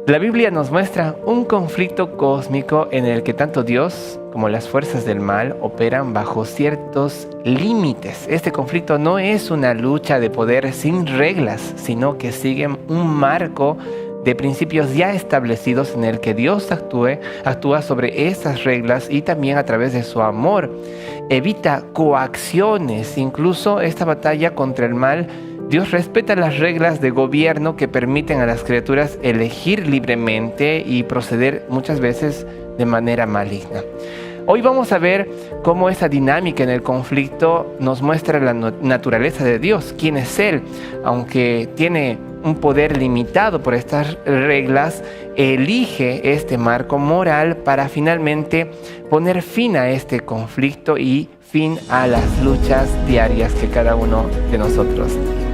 La Biblia nos muestra un conflicto cósmico en el que tanto Dios como las fuerzas del mal operan bajo ciertos límites. Este conflicto no es una lucha de poder sin reglas, sino que siguen un marco de principios ya establecidos en el que Dios actúa sobre esas reglas y también a través de su amor evita coacciones. Incluso esta batalla contra el mal, Dios respeta las reglas de gobierno que permiten a las criaturas elegir libremente y proceder muchas veces de manera maligna. Hoy vamos a ver cómo esa dinámica en el conflicto nos muestra la naturaleza de Dios, quién es Él. Aunque tiene un poder limitado por estas reglas, elige este marco moral para finalmente poner fin a este conflicto y fin a las luchas diarias que cada uno de nosotros tiene.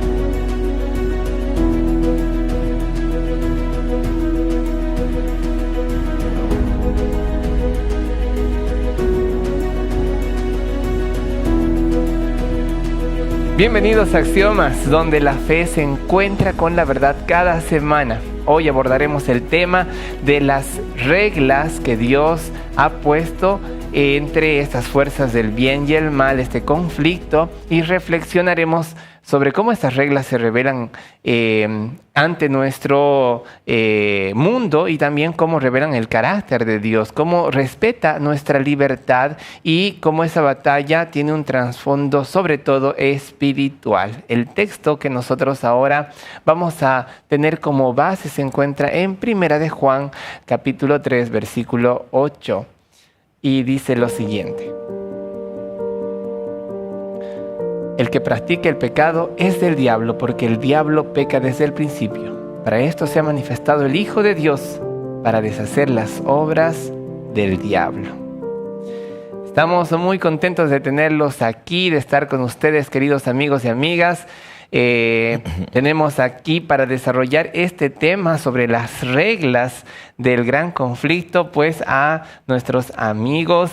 Bienvenidos a Axiomas, donde la fe se encuentra con la verdad cada semana. Hoy abordaremos el tema de las reglas que Dios ha puesto entre estas fuerzas del bien y el mal, este conflicto, y reflexionaremos sobre cómo estas reglas se revelan ante nuestro mundo y también cómo revelan el carácter de Dios, cómo respeta nuestra libertad y cómo esa batalla tiene un trasfondo sobre todo espiritual. El texto que nosotros ahora vamos a tener como base se encuentra en 1 de Juan, capítulo 3, versículo 8, y dice lo siguiente: el que practica el pecado es del diablo, porque el diablo peca desde el principio. Para esto se ha manifestado el Hijo de Dios, para deshacer las obras del diablo. Estamos muy contentos de tenerlos aquí, de estar con ustedes, queridos amigos y amigas. Tenemos aquí para desarrollar este tema sobre las reglas del gran conflicto, pues a nuestros amigos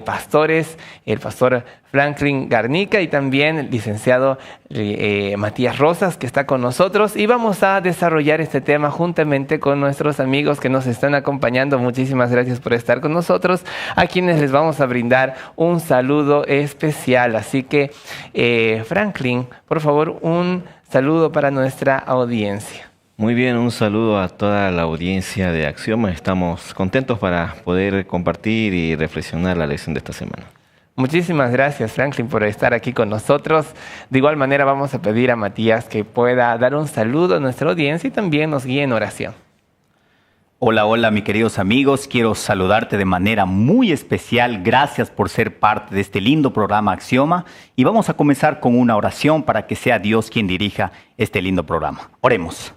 pastores, el pastor Franklin Garnica y también el licenciado Matías Rosas, que está con nosotros, y vamos a desarrollar este tema juntamente con nuestros amigos que nos están acompañando. Muchísimas gracias por estar con nosotros, a quienes les vamos a brindar un saludo especial. Así que Franklin, por favor, un saludo para nuestra audiencia. Muy bien, un saludo a toda la audiencia de Axioma. Estamos contentos para poder compartir y reflexionar la lección de esta semana. Muchísimas gracias, Franklin, por estar aquí con nosotros. De igual manera vamos a pedir a Matías que pueda dar un saludo a nuestra audiencia y también nos guíe en oración. Hola, hola, mis queridos amigos. Quiero saludarte de manera muy especial. Gracias por ser parte de este lindo programa Axioma. Y vamos a comenzar con una oración para que sea Dios quien dirija este lindo programa. Oremos.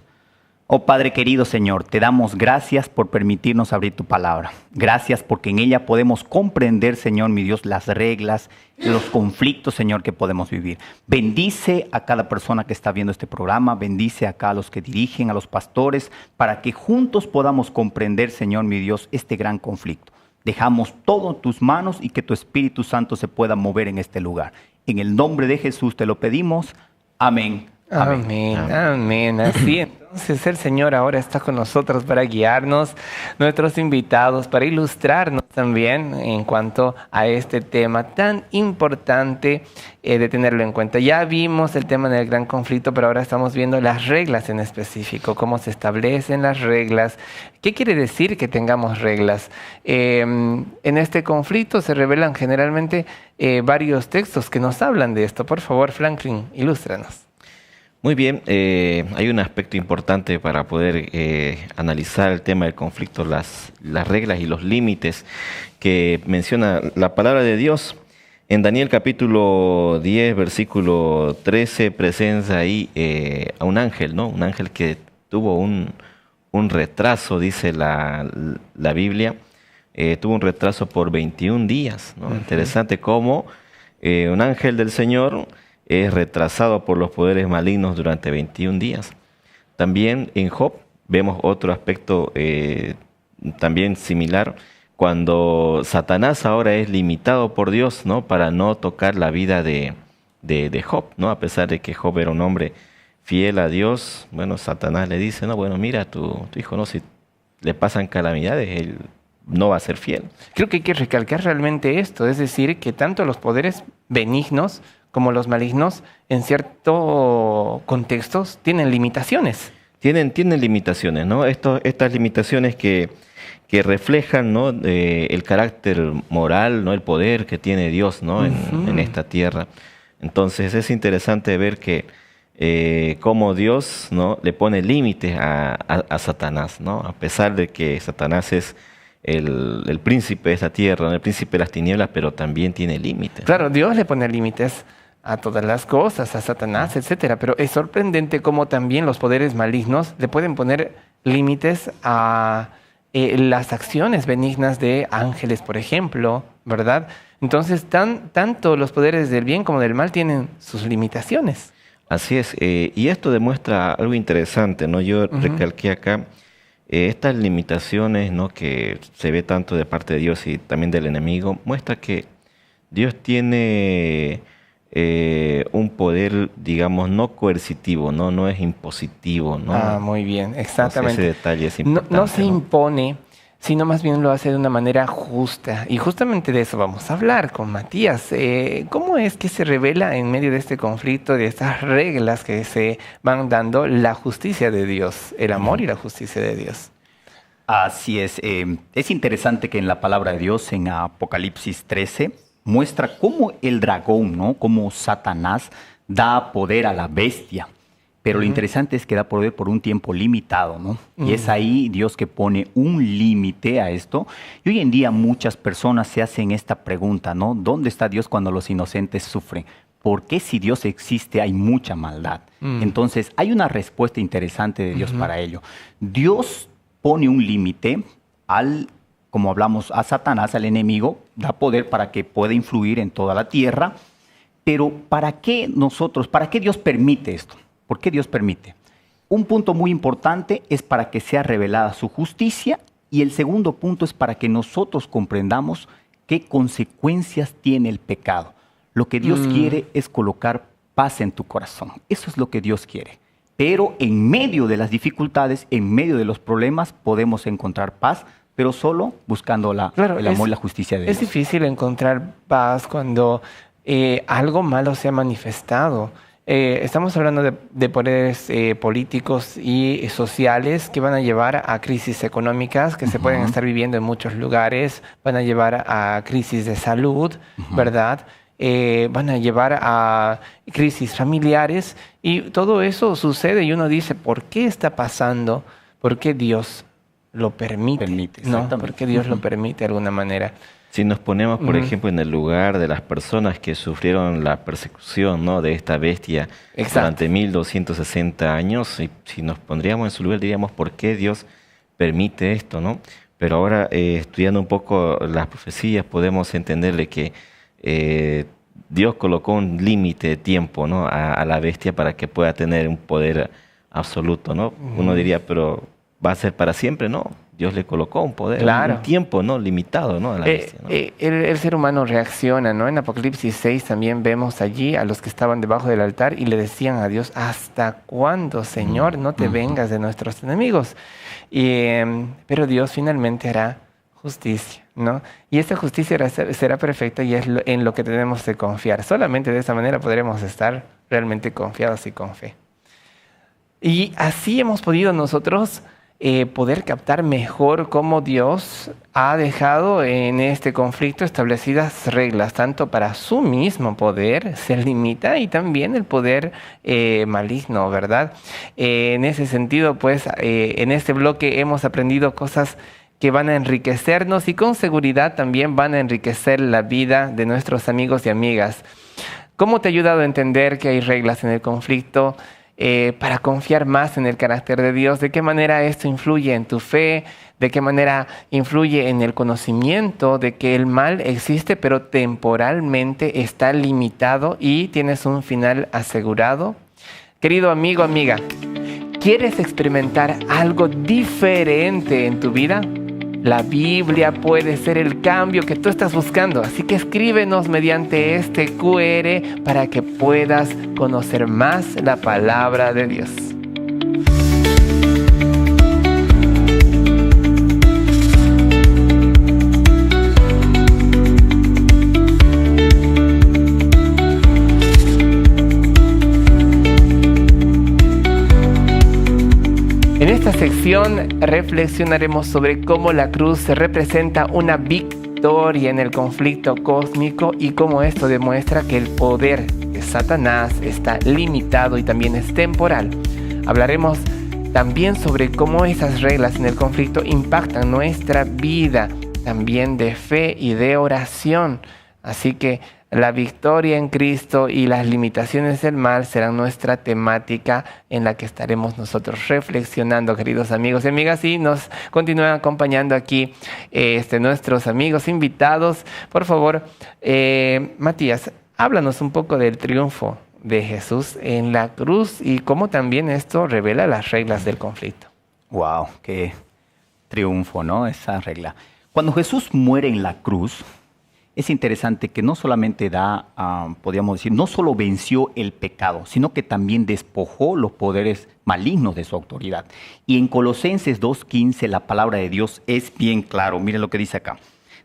Oh Padre querido Señor, te damos gracias por permitirnos abrir tu palabra. Gracias porque en ella podemos comprender, Señor, mi Dios, las reglas, los conflictos, Señor, que podemos vivir. Bendice a cada persona que está viendo este programa, bendice acá a los que dirigen, a los pastores, para que juntos podamos comprender, Señor, mi Dios, este gran conflicto. Dejamos todo en tus manos y que tu Espíritu Santo se pueda mover en este lugar. En el nombre de Jesús te lo pedimos. Amén. Amén, amén. Así entonces el Señor ahora está con nosotros para guiarnos, nuestros invitados, para ilustrarnos también en cuanto a este tema tan importante de tenerlo en cuenta. Ya vimos el tema del gran conflicto, pero ahora estamos viendo las reglas en específico, cómo se establecen las reglas. ¿Qué quiere decir que tengamos reglas? En este conflicto se revelan generalmente varios textos que nos hablan de esto. Por favor, Franklin, ilústranos. Muy bien, hay un aspecto importante para poder analizar el tema del conflicto, las reglas y los límites que menciona la palabra de Dios. En Daniel capítulo 10, versículo 13, presenta ahí a un ángel, ¿no? Un ángel que tuvo un retraso, dice la Biblia, tuvo un retraso por 21 días, ¿no? Interesante cómo un ángel del Señor es retrasado por los poderes malignos durante 21 días. También en Job vemos otro aspecto también similar, cuando Satanás ahora es limitado por Dios, ¿no? Para no tocar la vida de Job, ¿no? A pesar de que Job era un hombre fiel a Dios, bueno, Satanás le dice, no, bueno, mira, tu hijo, no, si le pasan calamidades, él no va a ser fiel. Creo que hay que recalcar realmente esto, es decir, que tanto los poderes benignos como los malignos, en ciertos contextos, tienen limitaciones. Tienen limitaciones, ¿no? Estas limitaciones que reflejan, ¿no? El carácter moral, ¿no? El poder que tiene Dios, ¿no? En esta tierra. Entonces es interesante ver que cómo Dios, ¿no? Le pone límites a Satanás, ¿no? A pesar de que Satanás es el príncipe de esta tierra, ¿no? El príncipe de las tinieblas, pero también tiene límites. Claro, Dios le pone límites a todas las cosas, a Satanás, etcétera. Pero es sorprendente cómo también los poderes malignos le pueden poner límites a las acciones benignas de ángeles, por ejemplo, ¿verdad? Entonces, tanto los poderes del bien como del mal tienen sus limitaciones. Así es, y esto demuestra algo interesante, ¿no? Yo recalqué acá estas limitaciones, ¿no? Que se ve tanto de parte de Dios y también del enemigo, muestra que Dios tiene un poder, digamos, no coercitivo, no es impositivo, ¿no? Muy bien, exactamente. Ese detalle es importante. No se impone, sino más bien lo hace de una manera justa. Y justamente de eso vamos a hablar con Matías. ¿Cómo es que se revela en medio de este conflicto, de estas reglas que se van dando, la justicia de Dios, el amor y la justicia de Dios? Así es. Es interesante que en la palabra de Dios, en Apocalipsis 13, muestra cómo el dragón, ¿no? Cómo Satanás da poder a la bestia. Pero lo interesante es que da poder por un tiempo limitado, ¿no? Y es ahí Dios que pone un límite a esto. Y hoy en día muchas personas se hacen esta pregunta, ¿no? ¿Dónde está Dios cuando los inocentes sufren? ¿Por qué si Dios existe hay mucha maldad? Entonces hay una respuesta interesante de Dios para ello. Dios pone un límite como hablamos, a Satanás, al enemigo, da poder para que pueda influir en toda la tierra. Pero ¿para qué Dios permite esto? ¿Por qué Dios permite? Un punto muy importante es para que sea revelada su justicia, y el segundo punto es para que nosotros comprendamos qué consecuencias tiene el pecado. Lo que Dios quiere es colocar paz en tu corazón. Eso es lo que Dios quiere. Pero en medio de las dificultades, en medio de los problemas, podemos encontrar paz, pero solo buscando el amor y la justicia de Dios. Es difícil encontrar paz cuando algo malo se ha manifestado. Estamos hablando de poderes políticos y sociales que van a llevar a crisis económicas que se pueden estar viviendo en muchos lugares, van a llevar a crisis de salud, ¿verdad? Van a llevar a crisis familiares, y todo eso sucede y uno dice, ¿por qué está pasando? ¿Por qué Dios lo permite? ¿No? ¿Por qué Dios lo permite de alguna manera? Si nos ponemos, por ejemplo, en el lugar de las personas que sufrieron la persecución, ¿no? De esta bestia durante 1260 años, si nos pondríamos en su lugar, diríamos, ¿por qué Dios permite esto, ¿no? Pero ahora, estudiando un poco las profecías, podemos entenderle que Dios colocó un límite de tiempo, ¿no? a la bestia para que pueda tener un poder absoluto, ¿no? Uno diría, pero ¿va a ser para siempre? No. Dios le colocó un poder, un tiempo, ¿no? Limitado, ¿no? A la bestia, ¿no? El ser humano reacciona, ¿no? En Apocalipsis 6 también vemos allí a los que estaban debajo del altar y le decían a Dios, ¿hasta cuándo, Señor, no te vengas de nuestros enemigos? Pero Dios finalmente hará justicia, ¿no? Y esta justicia será perfecta, y es en lo que tenemos que confiar. Solamente de esa manera podremos estar realmente confiados y con fe. Y así hemos podido nosotros poder captar mejor cómo Dios ha dejado en este conflicto establecidas reglas, tanto para su mismo poder, se limita, y también el poder maligno, ¿verdad? En ese sentido, pues, en este bloque hemos aprendido cosas que van a enriquecernos y con seguridad también van a enriquecer la vida de nuestros amigos y amigas. ¿Cómo te ha ayudado a entender que hay reglas en el conflicto? Para confiar más en el carácter de Dios, de qué manera esto influye en tu fe, de qué manera influye en el conocimiento de que el mal existe, pero temporalmente está limitado y tienes un final asegurado. Querido amigo, amiga, ¿quieres experimentar algo diferente en tu vida? La Biblia puede ser el cambio que tú estás buscando, así que escríbenos mediante este QR para que puedas conocer más la palabra de Dios. ocasión reflexionaremos sobre cómo la cruz representa una victoria en el conflicto cósmico y cómo esto demuestra que el poder de Satanás está limitado y también es temporal. Hablaremos también sobre cómo esas reglas en el conflicto impactan nuestra vida, también de fe y de oración. Así que la victoria en Cristo y las limitaciones del mal serán nuestra temática en la que estaremos nosotros reflexionando, queridos amigos y amigas. Y nos continúan acompañando aquí nuestros amigos invitados. Por favor, Matías, háblanos un poco del triunfo de Jesús en la cruz y cómo también esto revela las reglas del conflicto. Wow, qué triunfo, ¿no? Esa regla. Cuando Jesús muere en la cruz, es interesante que no solamente podríamos decir, no solo venció el pecado, sino que también despojó los poderes malignos de su autoridad. Y en Colosenses 2:15 la palabra de Dios es bien claro. Miren lo que dice acá.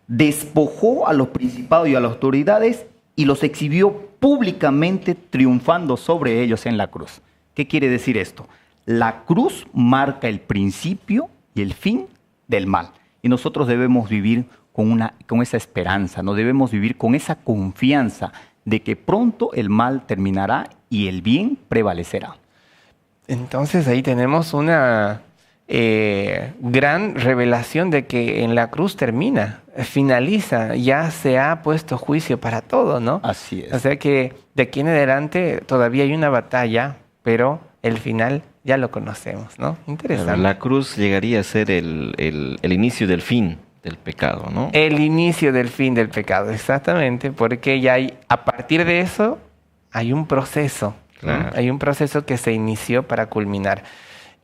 Despojó a los principados y a las autoridades y los exhibió públicamente triunfando sobre ellos en la cruz. ¿Qué quiere decir esto? La cruz marca el principio y el fin del mal. Y nosotros debemos vivir con esa esperanza, no debemos vivir con esa confianza de que pronto el mal terminará y el bien prevalecerá. Entonces ahí tenemos una gran revelación de que en la cruz finaliza, ya se ha puesto juicio para todo, ¿no? Así es. O sea que de aquí en adelante todavía hay una batalla, pero el final ya lo conocemos, ¿no? Interesante. La cruz llegaría a ser el inicio del fin del pecado, ¿no? El inicio del fin del pecado, exactamente, porque ya a partir de eso hay un proceso, claro. ¿no? Hay un proceso que se inició para culminar.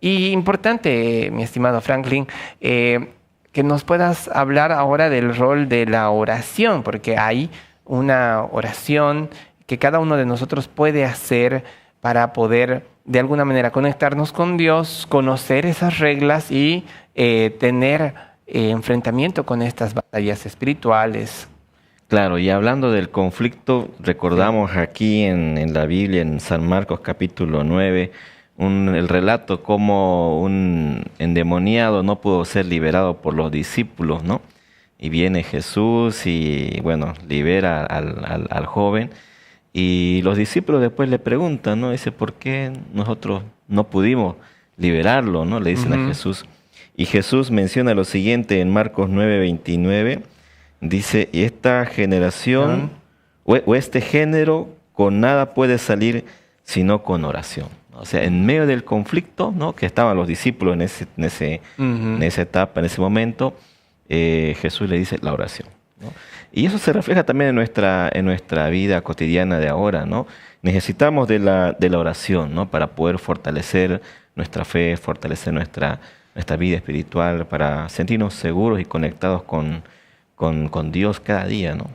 Y importante, mi estimado Franklin, que nos puedas hablar ahora del rol de la oración, porque hay una oración que cada uno de nosotros puede hacer para poder de alguna manera conectarnos con Dios, conocer esas reglas y tener enfrentamiento con estas batallas espirituales. Claro, y hablando del conflicto, recordamos aquí en la Biblia, en San Marcos capítulo 9, el relato como un endemoniado no pudo ser liberado por los discípulos, ¿no? Y viene Jesús y, bueno, libera al joven. Y los discípulos después le preguntan, ¿no? Dice, ¿por qué nosotros no pudimos liberarlo, ¿no? Le dicen a Jesús. Y Jesús menciona lo siguiente en Marcos 9:29. Dice, y esta generación o este género con nada puede salir sino con oración. O sea, en medio del conflicto, ¿no? Que estaban los discípulos en esa etapa, en ese momento, Jesús le dice la oración, ¿no? Y eso se refleja también en nuestra vida cotidiana de ahora, ¿no? Necesitamos de la oración, ¿no? Para poder fortalecer nuestra fe, fortalecer nuestra vida espiritual, para sentirnos seguros y conectados con Dios cada día, ¿no?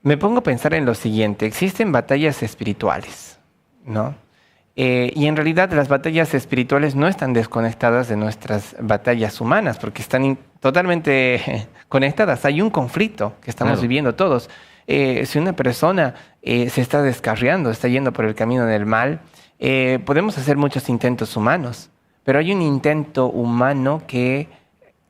Me pongo a pensar en lo siguiente. Existen batallas espirituales, ¿no? Y en realidad las batallas espirituales no están desconectadas de nuestras batallas humanas, porque están totalmente conectadas. Hay un conflicto que estamos viviendo todos. Si una persona se está descarriando, está yendo por el camino del mal, podemos hacer muchos intentos humanos, pero hay un intento humano que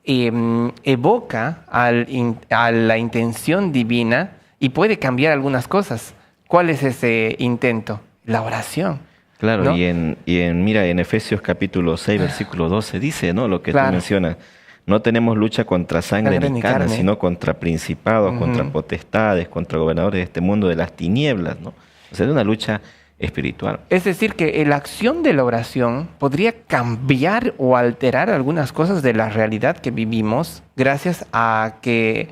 evoca a la intención divina y puede cambiar algunas cosas. ¿Cuál es ese intento? La oración. Claro, ¿no? Mira, en Efesios capítulo 6, versículo 12, dice, ¿no? Lo que tú mencionas. No tenemos lucha contra sangre ni carne, sino contra principados, contra potestades, contra gobernadores de este mundo de las tinieblas, ¿no? O sea, es una lucha espiritual. Es decir, que la acción de la oración podría cambiar o alterar algunas cosas de la realidad que vivimos gracias a que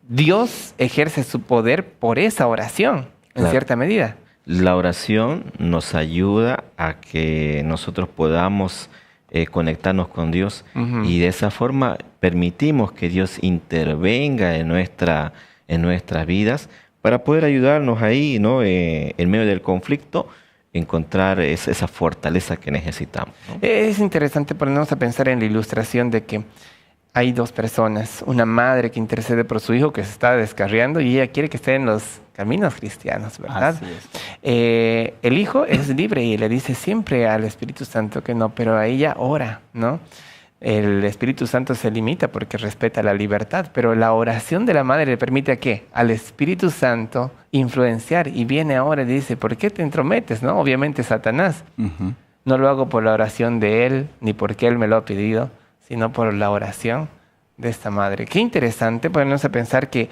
Dios ejerce su poder por esa oración, en cierta medida. La oración nos ayuda a que nosotros podamos conectarnos con Dios y de esa forma permitimos que Dios intervenga en nuestras vidas para poder ayudarnos ahí, ¿no? En medio del conflicto, encontrar esa fortaleza que necesitamos, ¿no? Es interesante ponernos a pensar en la ilustración de que hay dos personas, una madre que intercede por su hijo que se está descarriando y ella quiere que esté en los caminos cristianos, ¿verdad? Así es. El hijo es libre y le dice siempre al Espíritu Santo que no, pero a ella ora, ¿no? El Espíritu Santo se limita porque respeta la libertad, pero la oración de la madre le permite ¿a qué? Al Espíritu Santo influenciar y viene ahora y dice, ¿por qué te entrometes? ¿No? Obviamente Satanás. Ujú. No lo hago por la oración de él, ni porque él me lo ha pedido, sino por la oración de esta madre. Qué interesante ponernos a pensar que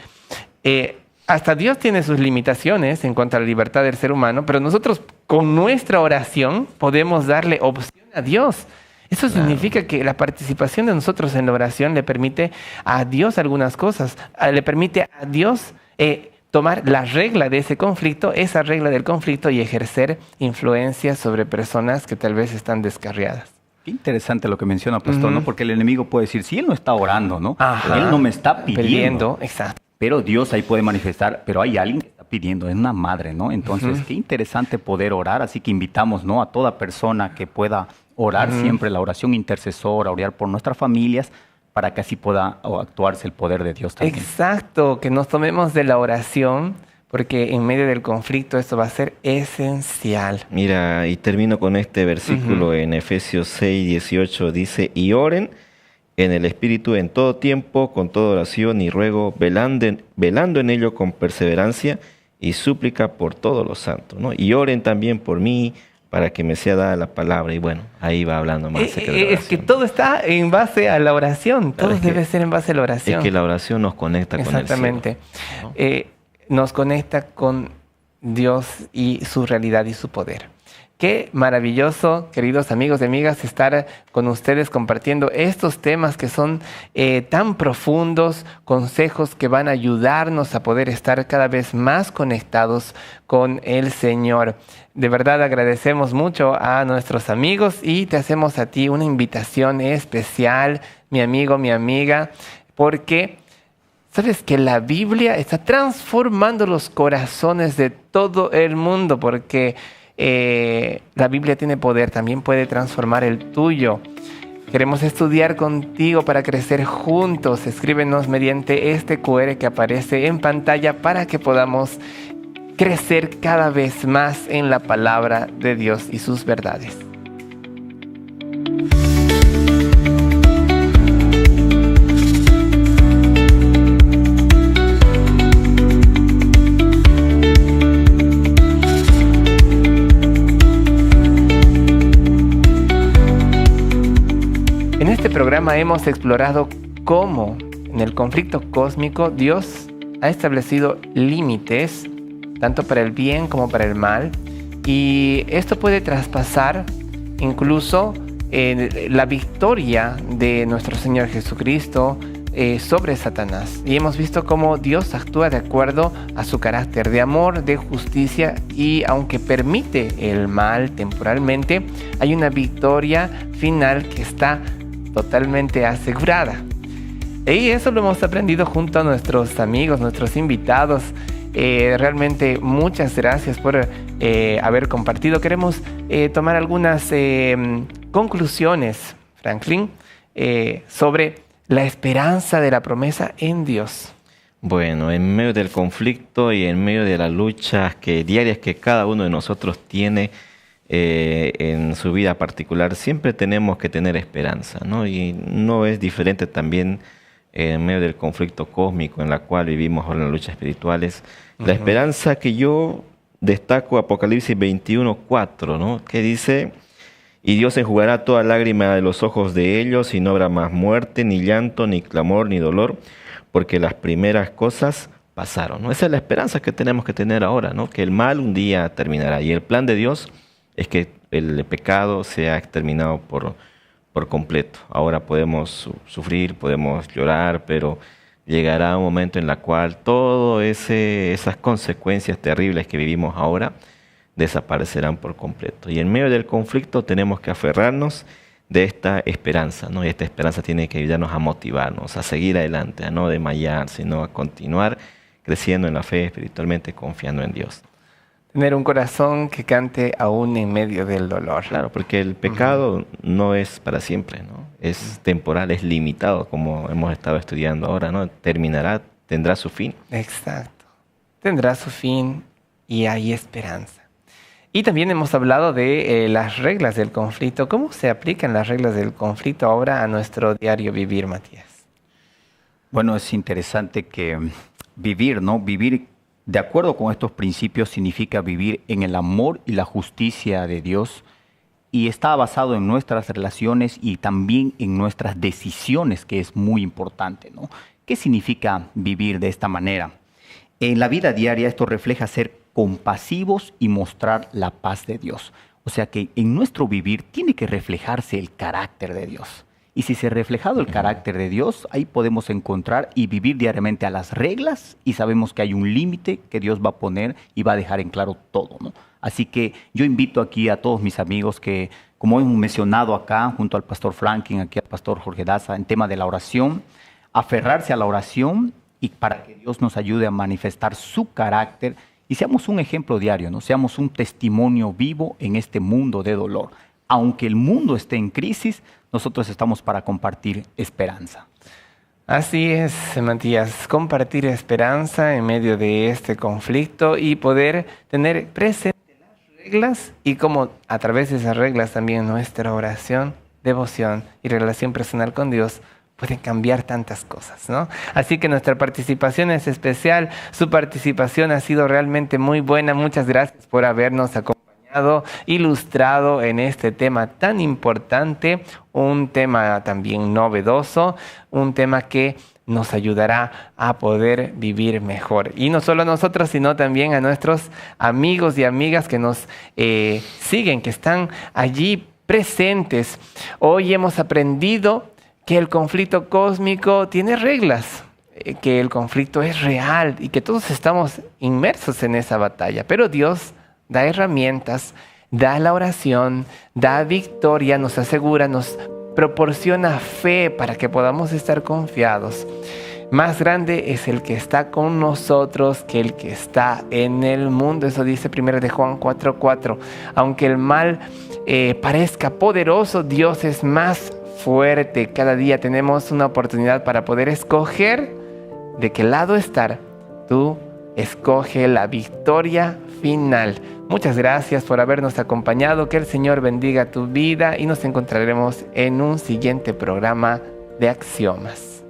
hasta Dios tiene sus limitaciones en cuanto a la libertad del ser humano, pero nosotros con nuestra oración podemos darle opción a Dios. Eso significa que la participación de nosotros en la oración le permite a Dios algunas cosas, le permite a Dios tomar la regla de ese conflicto, esa regla del conflicto y ejercer influencia sobre personas que tal vez están descarriadas. Qué interesante lo que menciona, pastor, ¿no? Porque el enemigo puede decir, si él no está orando, ¿no? Ajá. Él no me está pidiendo. Exacto. Pero Dios ahí puede manifestar, pero hay alguien que está pidiendo, es una madre, ¿no? Entonces, qué interesante poder orar, así que invitamos, ¿no? A toda persona que pueda orar siempre, la oración intercesora, orar por nuestras familias, para que así pueda actuarse el poder de Dios también. Exacto, que nos tomemos de la oración, porque en medio del conflicto esto va a ser esencial. Mira, y termino con este versículo en Efesios 6, 18, dice, y oren en el Espíritu en todo tiempo, con toda oración y ruego, velando en ello con perseverancia y súplica por todos los santos, ¿no? Y oren también por mí, para que me sea dada la palabra. Y bueno, ahí va hablando más acerca de la Es que todo está en base a la oración, todo debe ser en base a la oración. Es que la oración nos conecta con el cielo. Exactamente. Nos conecta con Dios y su realidad y su poder. Qué maravilloso, queridos amigos y amigas, estar con ustedes compartiendo estos temas que son tan profundos, consejos que van a ayudarnos a poder estar cada vez más conectados con el Señor. De verdad agradecemos mucho a nuestros amigos y te hacemos a ti una invitación especial, mi amigo, mi amiga, porque sabes que la Biblia está transformando los corazones de todo el mundo, porque la Biblia tiene poder, también puede transformar el tuyo. Queremos estudiar contigo para crecer juntos. Escríbenos mediante este QR que aparece en pantalla para que podamos crecer cada vez más en la palabra de Dios y sus verdades. En este programa hemos explorado cómo en el conflicto cósmico Dios ha establecido límites tanto para el bien como para el mal, y esto puede traspasar incluso la victoria de nuestro Señor Jesucristo sobre Satanás. Y hemos visto cómo Dios actúa de acuerdo a su carácter de amor, de justicia, y aunque permite el mal temporalmente, hay una victoria final que está totalmente asegurada. Y eso lo hemos aprendido junto a nuestros amigos, nuestros invitados. Realmente muchas gracias por haber compartido. Queremos tomar algunas conclusiones, Franklin, sobre la esperanza de la promesa en Dios. Bueno, en medio del conflicto y en medio de las luchas diarias que cada uno de nosotros tiene en su vida particular, siempre tenemos que tener esperanza, ¿no? Y no es diferente también en medio del conflicto cósmico en la cual vivimos ahora en las luchas espirituales. La esperanza que yo destaco, Apocalipsis 21:4, ¿no? Que dice, y Dios enjugará toda lágrima de los ojos de ellos, y no habrá más muerte, ni llanto, ni clamor, ni dolor, porque las primeras cosas pasaron, ¿no? Esa es la esperanza que tenemos que tener ahora, ¿no? Que el mal un día terminará, y el plan de Dios es que el pecado sea exterminado por completo. Ahora podemos sufrir, podemos llorar, pero llegará un momento en el cual todas esas consecuencias terribles que vivimos ahora desaparecerán por completo. Y en medio del conflicto tenemos que aferrarnos de esta esperanza, ¿no? Y esta esperanza tiene que ayudarnos a motivarnos, a seguir adelante, a no desmayar, sino a continuar creciendo en la fe, espiritualmente confiando en Dios. Tener un corazón que cante aún en medio del dolor. Claro, porque el pecado no es para siempre, ¿no? Es temporal, es limitado, como hemos estado estudiando ahora, ¿no? Terminará, tendrá su fin. Exacto. Tendrá su fin y hay esperanza. Y también hemos hablado de las reglas del conflicto. ¿Cómo se aplican las reglas del conflicto ahora a nuestro diario vivir, Matías? Bueno, es interesante que vivir, ¿no? Vivir de acuerdo con estos principios significa vivir en el amor y la justicia de Dios, y está basado en nuestras relaciones y también en nuestras decisiones, que es muy importante, ¿no? ¿Qué significa vivir de esta manera? En la vida diaria esto refleja ser compasivos y mostrar la paz de Dios. O sea que en nuestro vivir tiene que reflejarse el carácter de Dios. Y si se ha reflejado el carácter de Dios, ahí podemos encontrar y vivir diariamente a las reglas, y sabemos que hay un límite que Dios va a poner y va a dejar en claro todo, ¿no? Así que yo invito aquí a todos mis amigos que, como hemos mencionado acá, junto al pastor Franklin, aquí al pastor Jorge Daza, en tema de la oración, aferrarse a la oración y para que Dios nos ayude a manifestar su carácter y seamos un ejemplo diario, ¿no? Seamos un testimonio vivo en este mundo de dolor. Aunque el mundo esté en crisis, nosotros estamos para compartir esperanza. Así es, Matías, compartir esperanza en medio de este conflicto y poder tener presente las reglas y cómo a través de esas reglas también nuestra oración, devoción y relación personal con Dios pueden cambiar tantas cosas, ¿no? Así que nuestra participación es especial, su participación ha sido realmente muy buena. Muchas gracias por habernos acompañado, ilustrado en este tema tan importante, un tema también novedoso, un tema que nos ayudará a poder vivir mejor. Y no solo a nosotros, sino también a nuestros amigos y amigas que nos siguen, que están allí presentes. Hoy hemos aprendido que el conflicto cósmico tiene reglas, que el conflicto es real y que todos estamos inmersos en esa batalla. Pero Dios da herramientas, da la oración, da victoria, nos asegura, nos proporciona fe para que podamos estar confiados. Más grande es el que está con nosotros que el que está en el mundo. Eso dice 1 de Juan 4:4. Aunque el mal parezca poderoso, Dios es más fuerte. Cada día tenemos una oportunidad para poder escoger de qué lado estar. Tú escoge la victoria final. Muchas gracias por habernos acompañado. Que el Señor bendiga tu vida y nos encontraremos en un siguiente programa de Axiomas.